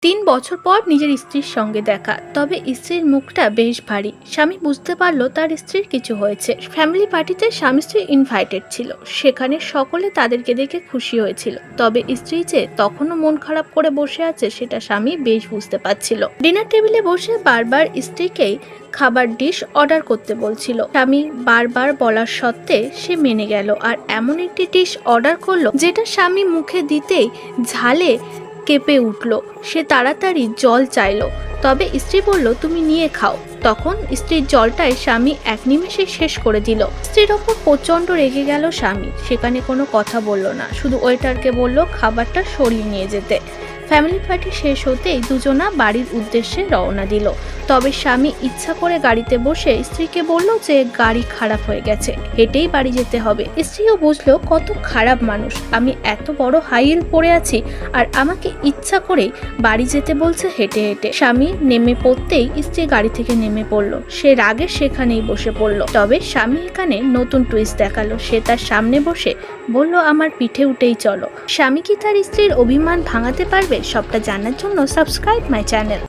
৩ বছর পর নিজের স্ত্রীর সঙ্গে দেখা। তবে স্ত্রীর মুখটা বেশ ভারী। স্বামী বুঝতে পারল তার স্ত্রীর কিছু হয়েছে। ফ্যামিলি পার্টিতে স্বামী স্ত্রী ইনভাইটেড ছিল। সেখানে সকলে তাদেরকে দেখে খুশি হয়েছিল। তবে স্ত্রী যে তখনও মন খারাপ করে বসে আছে সেটা স্বামী বেশ বুঝতে পারছিল। ডিনার টেবিলে বসে বারবার স্ত্রীকেই খাবার ডিশ অর্ডার করতে বলছিল। স্বামী বারবার বলার সত্ত্বে সে মেনে গেল আর এমন একটি ডিশ অর্ডার করলো যেটা স্বামী মুখে দিতেই ঝালে কেঁপে উঠল। সে তাড়াতাড়ি জল চাইলো, তবে স্ত্রী বলল তুমি নিয়ে খাও। তখন স্ত্রীর জলটাই স্বামী এক নিমেষে শেষ করে দিল। স্ত্রীর ওপর প্রচন্ড রেগে গেল স্বামী। সেখানে কোনো কথা বলল না, শুধু ওয়েটারকে বলল খাবারটা সরিয়ে নিয়ে যেতে। ফ্যামিলি পার্টি শেষ হতেই দুজনা বাড়ির উদ্দেশ্যে রওনা দিল। তবে স্বামী ইচ্ছা করে গাড়িতে বসে স্ত্রীকে বলল যে গাড়ি খারাপ হয়ে গেছে, হেঁটেই বাড়ি যেতে হবে। স্ত্রীও বুঝলো কত খারাপ মানুষ, আমি এত বড় হাই হিল পরে আছি আর আমাকে ইচ্ছা করেই বাড়ি যেতে বলছে হেঁটে হেঁটে। স্বামী নেমে পড়তেই স্ত্রী গাড়ি থেকে নেমে পড়লো। সে রাগে সেখানেই বসে পড়লো। তবে স্বামী এখানে নতুন টুইস্ট দেখালো। সে তার সামনে বসে বলল আমার পিঠে উঠেই চলো। স্বামী কি তার স্ত্রীর অভিমান ভাঙাতে পারবে? সবটা জানার জন্য সাবস্ক্রাইব মাই চ্যানেল।